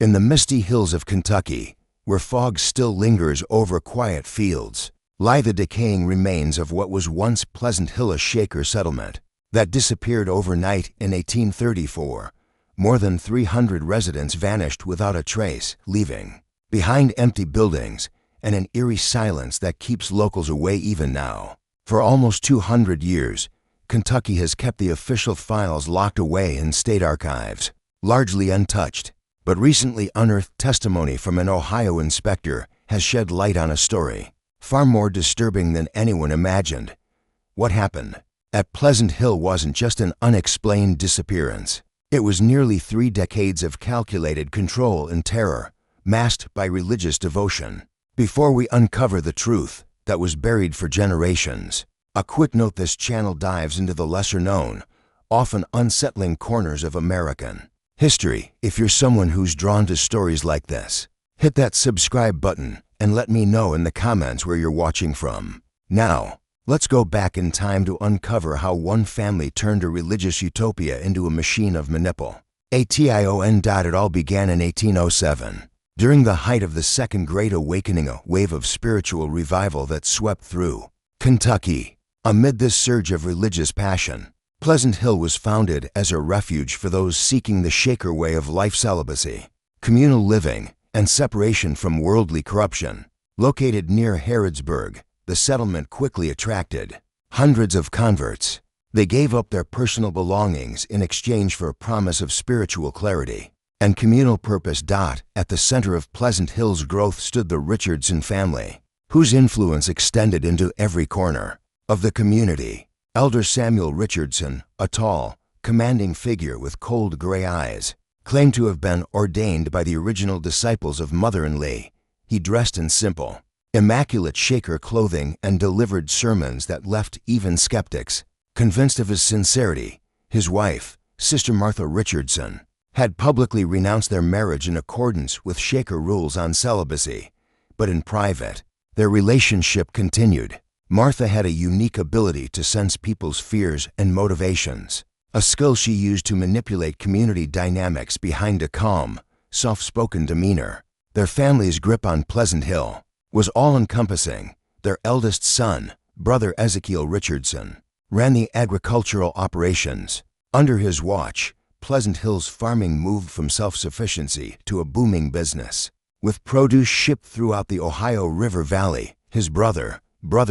In the misty hills of Kentucky, where fog still lingers over quiet fields, lie the decaying remains of what was once Pleasant Hill, a Shaker settlement that disappeared overnight in 1834. More than 300 residents vanished without a trace, leaving behind empty buildings and an eerie silence that keeps locals away even now. For almost 200 years, Kentucky has kept the official files locked away in state archives, largely untouched. But recently unearthed testimony from an Ohio inspector has shed light on a story far more disturbing than anyone imagined. What happened at Pleasant Hill wasn't just an unexplained disappearance. It was nearly 3 decades of calculated control and terror, masked by religious devotion. Before we uncover the truth that was buried for generations, a quick note: this channel dives into the lesser-known, often unsettling corners of American history. If you're someone who's drawn to stories like this, hit that subscribe button and let me know in the comments where you're watching from. Now, let's go back in time to uncover how one family turned a religious utopia into a machine of manipulation. It all began in 1807. During the height of the Second Great Awakening, a wave of spiritual revival that swept through Kentucky. Amid this surge of religious passion, Pleasant Hill was founded as a refuge for those seeking the Shaker way of life: celibacy, communal living, and separation from worldly corruption. Located near Harrodsburg, the settlement quickly attracted hundreds of converts. They gave up their personal belongings in exchange for a promise of spiritual clarity and communal purpose. At the center of Pleasant Hill's growth stood the Richardson family, whose influence extended into every corner of the community. Elder Samuel Richardson, a tall, commanding figure with cold gray eyes, claimed to have been ordained by the original disciples of Mother and Lee. He dressed in simple, immaculate Shaker clothing and delivered sermons that left even skeptics convinced of his sincerity. His wife, Sister Martha Richardson, had publicly renounced their marriage in accordance with Shaker rules on celibacy, but in private, their relationship continued. Martha had a unique ability to sense people's fears and motivations, a skill she used to manipulate community dynamics behind a calm, soft-spoken demeanor. Their family's grip on Pleasant Hill was all-encompassing. Their eldest son, Brother Ezekiel Richardson, ran the agricultural operations. Under his watch, Pleasant Hill's farming moved from self-sufficiency to a booming business. With produce shipped throughout the Ohio River Valley, his Brother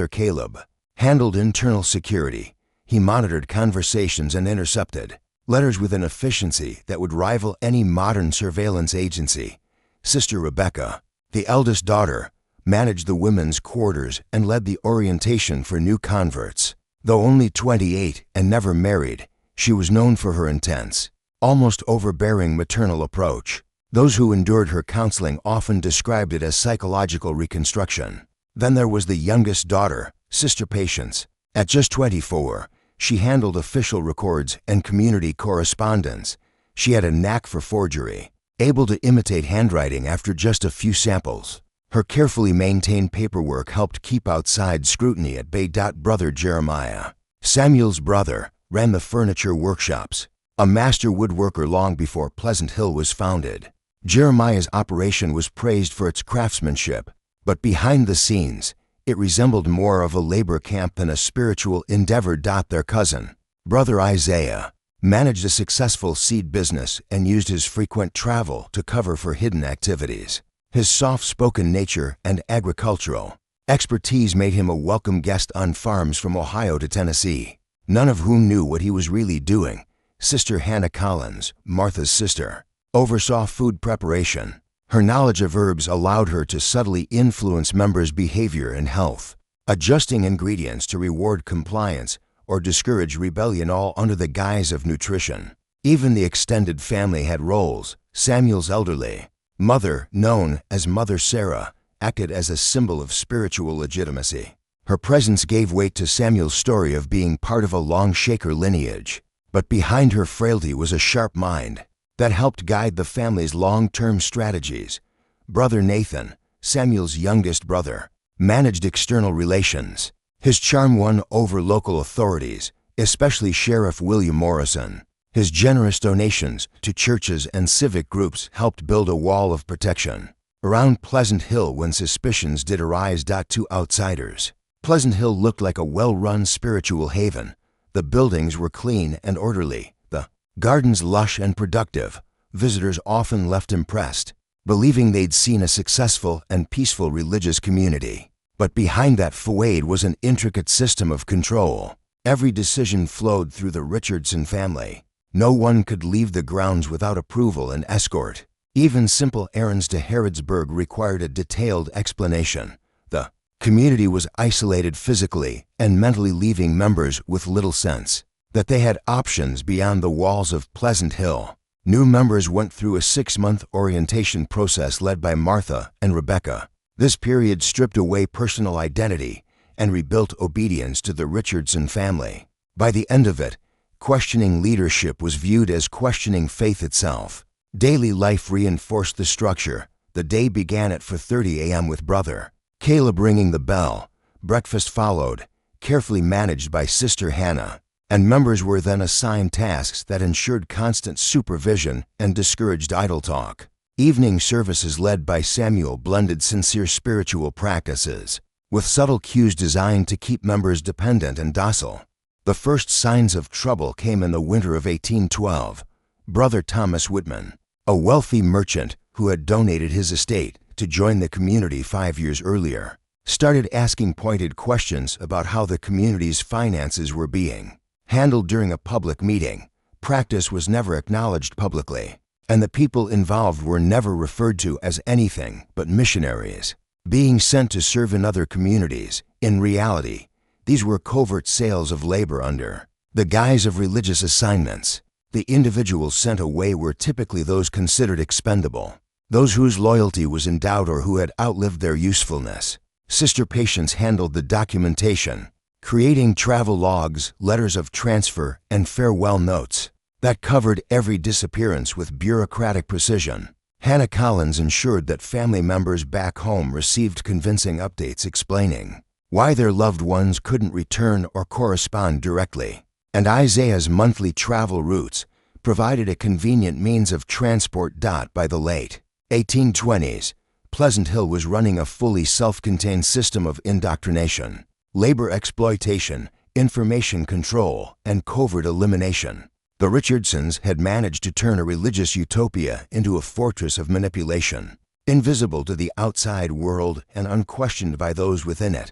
Caleb, handled internal security. He monitored conversations and intercepted letters with an efficiency that would rival any modern surveillance agency. Sister Rebecca, the eldest daughter, managed the women's quarters and led the orientation for new converts. Though only 28 and never married, she was known for her intense, almost overbearing maternal approach. Those who endured her counseling often described it as psychological reconstruction. Then there was the youngest daughter, Sister Patience. At just 24, she handled official records and community correspondence. She had a knack for forgery, able to imitate handwriting after just a few samples. Her carefully maintained paperwork helped keep outside scrutiny at bay. Brother Jeremiah, Samuel's brother, ran the furniture workshops, a master woodworker long before Pleasant Hill was founded. Jeremiah's operation was praised for its craftsmanship, but behind the scenes, it resembled more of a labor camp than a spiritual endeavor. Their cousin, Brother Isaiah, managed a successful seed business and used his frequent travel to cover for hidden activities. His soft-spoken nature and agricultural expertise made him a welcome guest on farms from Ohio to Tennessee, none of whom knew what he was really doing. Sister Hannah Collins, Martha's sister, oversaw food preparation. Her knowledge of herbs allowed her to subtly influence members' behavior and health, adjusting ingredients to reward compliance or discourage rebellion, all under the guise of nutrition. Even the extended family had roles. Samuel's elderly mother, known as Mother Sarah, acted as a symbol of spiritual legitimacy. Her presence gave weight to Samuel's story of being part of a long Shaker lineage. But behind her frailty was a sharp mind that helped guide the family's long-term strategies. Brother Nathan, Samuel's youngest brother, managed external relations. His charm won over local authorities, especially Sheriff William Morrison. His generous donations to churches and civic groups helped build a wall of protection around Pleasant Hill when suspicions did arise. To outsiders, Pleasant Hill looked like a well-run spiritual haven. The buildings were clean and orderly, the gardens lush and productive. Visitors often left impressed, believing they'd seen a successful and peaceful religious community. But behind that facade was an intricate system of control. Every decision flowed through the Richardson family. No one could leave the grounds without approval and escort. Even simple errands to Harrodsburg required a detailed explanation. The community was isolated physically and mentally, leaving members with little sense that they had options beyond the walls of Pleasant Hill. New members went through a 6-month orientation process led by Martha and Rebecca. This period stripped away personal identity and rebuilt obedience to the Richardson family. By the end of it, questioning leadership was viewed as questioning faith itself. Daily life reinforced the structure. The day began at 4:30 a.m. with Brother Caleb ringing the bell. Breakfast followed, carefully managed by Sister Hannah, and members were then assigned tasks that ensured constant supervision and discouraged idle talk. Evening services led by Samuel blended sincere spiritual practices with subtle cues designed to keep members dependent and docile. The first signs of trouble came in the winter of 1812. Brother Thomas Whitman, a wealthy merchant who had donated his estate to join the community 5 years earlier, started asking pointed questions about how the community's finances were being handled during a public meeting. Practice was never acknowledged publicly, and the people involved were never referred to as anything but missionaries being sent to serve in other communities. In reality, these were covert sales of labor under the guise of religious assignments. The individuals sent away were typically those considered expendable, those whose loyalty was in doubt or who had outlived their usefulness. Sister Patience handled the documentation, creating travel logs, letters of transfer, and farewell notes that covered every disappearance with bureaucratic precision. Hannah Collins ensured that family members back home received convincing updates explaining why their loved ones couldn't return or correspond directly. And Isaiah's monthly travel routes provided a convenient means of transport. By the late 1820s, Pleasant Hill was running a fully self-contained system of indoctrination, labor exploitation, information control, and covert elimination. The Richardsons had managed to turn a religious utopia into a fortress of manipulation, invisible to the outside world and unquestioned by those within it.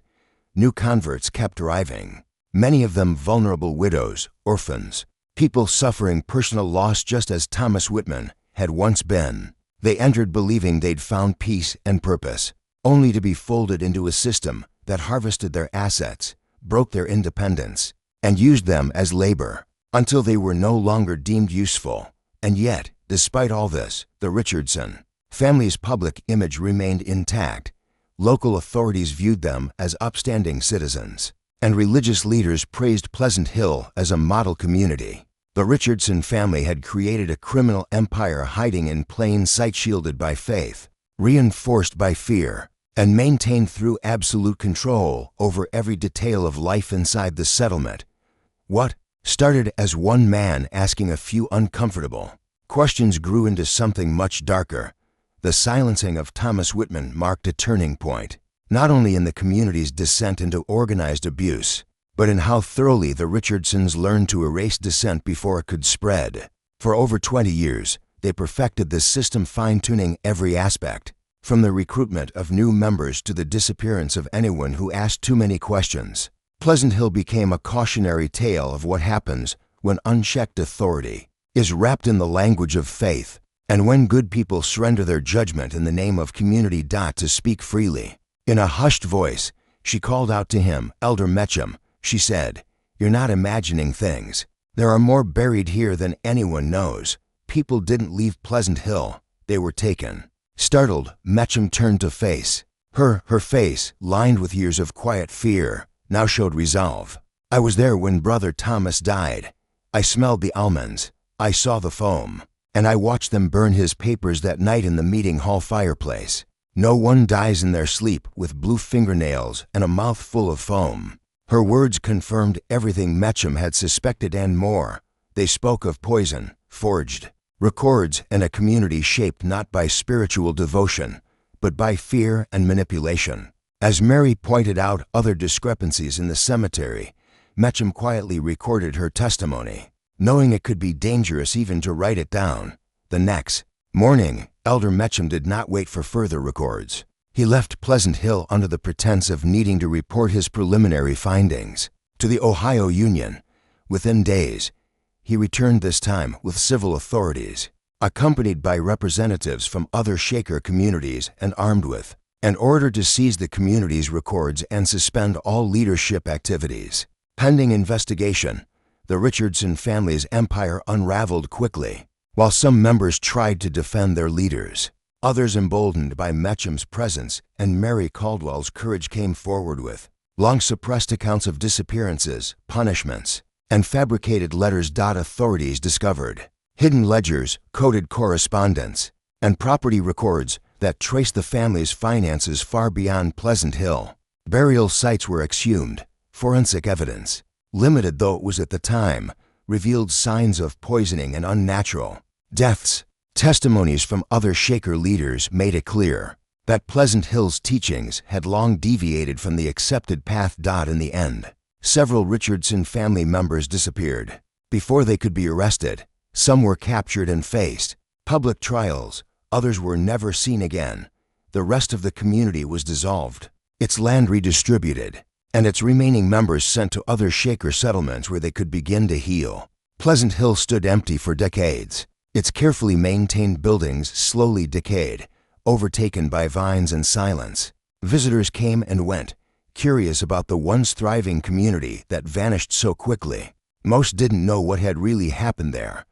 New converts kept arriving, many of them vulnerable widows, orphans, people suffering personal loss just as Thomas Whitman had once been. They entered believing they'd found peace and purpose, only to be folded into a system that harvested their assets, broke their independence, and used them as labor until they were no longer deemed useful. And yet, despite all this, the Richardson family's public image remained intact. Local authorities viewed them as upstanding citizens, and religious leaders praised Pleasant Hill as a model community. The Richardson family had created a criminal empire hiding in plain sight, shielded by faith, reinforced by fear, and maintained through absolute control over every detail of life inside the settlement. What started as one man asking a few uncomfortable questions grew into something much darker. The silencing of Thomas Whitman marked a turning point, not only in the community's descent into organized abuse, but in how thoroughly the Richardsons learned to erase dissent before it could spread. For over 20 years, they perfected this system, fine-tuning every aspect, from the recruitment of new members to the disappearance of anyone who asked too many questions. Pleasant Hill became a cautionary tale of what happens when unchecked authority is wrapped in the language of faith, and when good people surrender their judgment in the name of community. To speak freely. In a hushed voice, she called out to him, "Elder Metcham," she said, "you're not imagining things. There are more buried here than anyone knows. People didn't leave Pleasant Hill. They were taken." Startled, Metcham turned to face. Her face, lined with years of quiet fear, now showed resolve. "I was there when Brother Thomas died. I smelled the almonds. I saw the foam. And I watched them burn his papers that night in the meeting hall fireplace. No one dies in their sleep with blue fingernails and a mouth full of foam." Her words confirmed everything Metcham had suspected and more. They spoke of poison, forged records, and a community shaped not by spiritual devotion, but by fear and manipulation. As Mary pointed out other discrepancies in the cemetery, Mecham quietly recorded her testimony, knowing it could be dangerous even to write it down. The next morning, Elder Mecham did not wait for further records. He left Pleasant Hill under the pretense of needing to report his preliminary findings to the Ohio Union. Within days, he returned, this time with civil authorities, accompanied by representatives from other Shaker communities and armed with an order to seize the community's records and suspend all leadership activities. Pending investigation, the Richardson family's empire unraveled quickly. While some members tried to defend their leaders, others, emboldened by Mecham's presence and Mary Caldwell's courage, came forward with long-suppressed accounts of disappearances, punishments, and fabricated letters. Authorities discovered hidden ledgers, coded correspondence, and property records that traced the family's finances far beyond Pleasant Hill. Burial sites were exhumed. Forensic evidence, limited though it was at the time, revealed signs of poisoning and unnatural deaths. Testimonies from other Shaker leaders made it clear that Pleasant Hill's teachings had long deviated from the accepted path. In the end, several Richardson family members disappeared before they could be arrested. Some were captured and faced public trials. Others were never seen again. The rest of the community was dissolved, its land redistributed, and its remaining members sent to other Shaker settlements where they could begin to heal. Pleasant Hill stood empty for decades. Its carefully maintained buildings slowly decayed, overtaken by vines and silence. Visitors came and went, curious about the once thriving community that vanished so quickly. Most didn't know what had really happened there,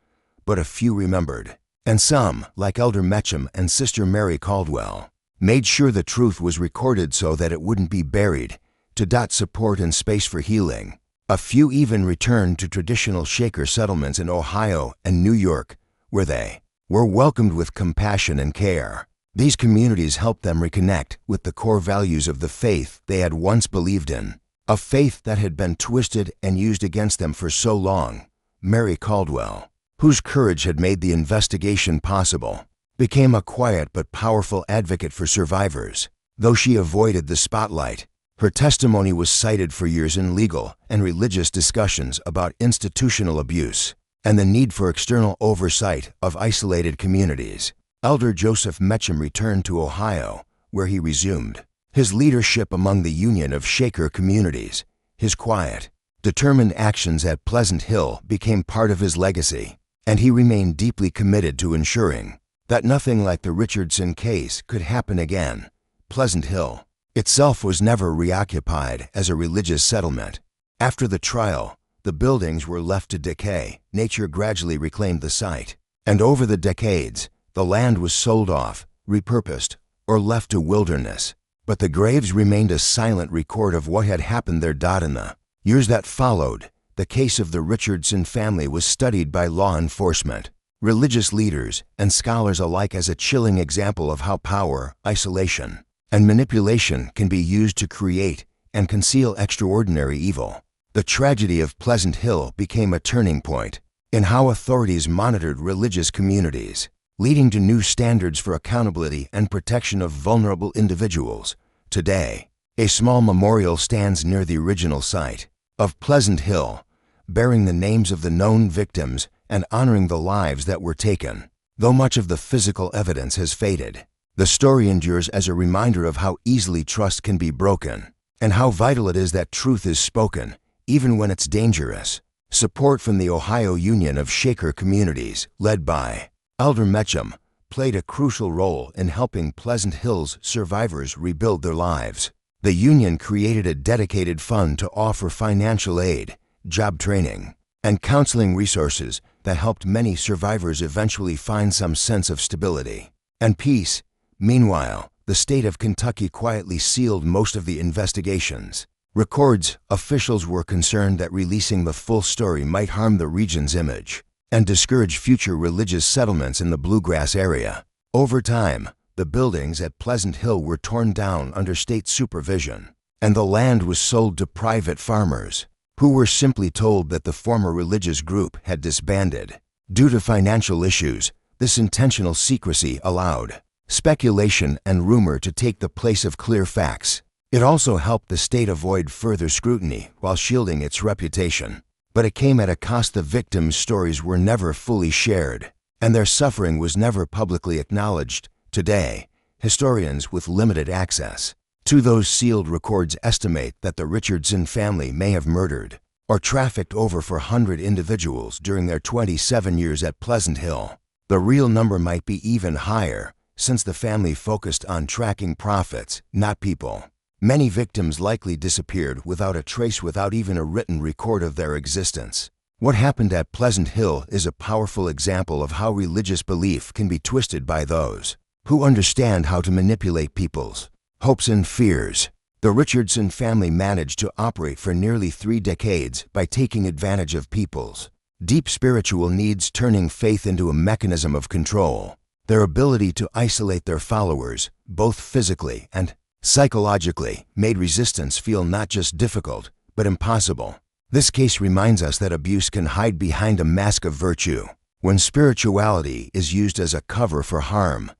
but a few remembered. And some, like Elder Mecham and Sister Mary Caldwell, made sure the truth was recorded so that it wouldn't be buried, to support and space for healing. A few even returned to traditional Shaker settlements in Ohio and New York, where they were welcomed with compassion and care. These communities helped them reconnect with the core values of the faith they had once believed in, a faith that had been twisted and used against them for so long. Mary Caldwell, whose courage had made the investigation possible, became a quiet but powerful advocate for survivors. Though she avoided the spotlight, her testimony was cited for years in legal and religious discussions about institutional abuse and the need for external oversight of isolated communities. Elder Joseph Mecham returned to Ohio, where he resumed his leadership among the Union of Shaker communities. His quiet, determined actions at Pleasant Hill became part of his legacy, and he remained deeply committed to ensuring that nothing like the Richardson case could happen again. Pleasant Hill itself was never reoccupied as a religious settlement. After the trial, the buildings were left to decay. Nature gradually reclaimed the site, and over the decades, the land was sold off, repurposed, or left to wilderness. But the graves remained a silent record of what had happened there. In the years that followed, the case of the Richardson family was studied by law enforcement, religious leaders, and scholars alike as a chilling example of how power, isolation, and manipulation can be used to create and conceal extraordinary evil. The tragedy of Pleasant Hill became a turning point in how authorities monitored religious communities, leading to new standards for accountability and protection of vulnerable individuals. Today, a small memorial stands near the original site of Pleasant Hill, bearing the names of the known victims and honoring the lives that were taken. Though much of the physical evidence has faded, the story endures as a reminder of how easily trust can be broken and how vital it is that truth is spoken, even when it's dangerous. Support from the Ohio Union of Shaker communities, led by Elder Mecham, played a crucial role in helping Pleasant Hill's survivors rebuild their lives. The union created a dedicated fund to offer financial aid, job training, and counseling resources that helped many survivors eventually find some sense of stability and peace. Meanwhile, the state of Kentucky quietly sealed most of the investigations. Records, officials were concerned that releasing the full story might harm the region's image and discourage future religious settlements in the Bluegrass area. Over time, the buildings at Pleasant Hill were torn down under state supervision, and the land was sold to private farmers. who were simply told that the former religious group had disbanded. Due to financial issues, this intentional secrecy allowed speculation and rumor to take the place of clear facts. It also helped the state avoid further scrutiny while shielding its reputation. But it came at a cost. The victims' stories were never fully shared, and their suffering was never publicly acknowledged. Today, historians with limited access to those sealed records estimate that the Richardson family may have murdered or trafficked over 400 individuals during their 27 years at Pleasant Hill. The real number might be even higher, since the family focused on tracking profits, not people. Many victims likely disappeared without a trace, without even a written record of their existence. What happened at Pleasant Hill is a powerful example of how religious belief can be twisted by those who understand how to manipulate people's hopes and fears. The Richardson family managed to operate for nearly 3 decades by taking advantage of people's deep spiritual needs, turning faith into a mechanism of control. Their ability to isolate their followers, both physically and psychologically, made resistance feel not just difficult, but impossible. This case reminds us that abuse can hide behind a mask of virtue. When spirituality is used as a cover for harm,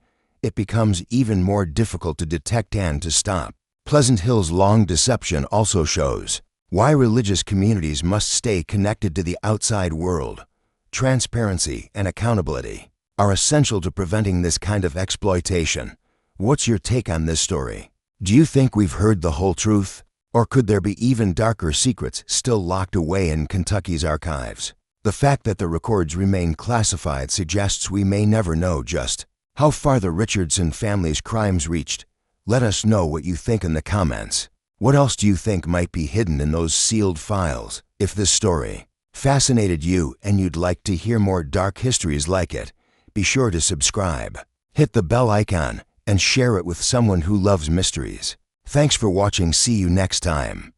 it becomes even more difficult to detect and to stop. Pleasant Hill's long deception also shows why religious communities must stay connected to the outside world. Transparency and accountability are essential to preventing this kind of exploitation. What's your take on this story? Do you think we've heard the whole truth? Or could there be even darker secrets still locked away in Kentucky's archives? The fact that the records remain classified suggests we may never know just how far the Richardson family's crimes reached. Let us know what you think in the comments. What else do you think might be hidden in those sealed files? If this story fascinated you and you'd like to hear more dark histories like it, be sure to subscribe, hit the bell icon, and share it with someone who loves mysteries. Thanks for watching. See you next time.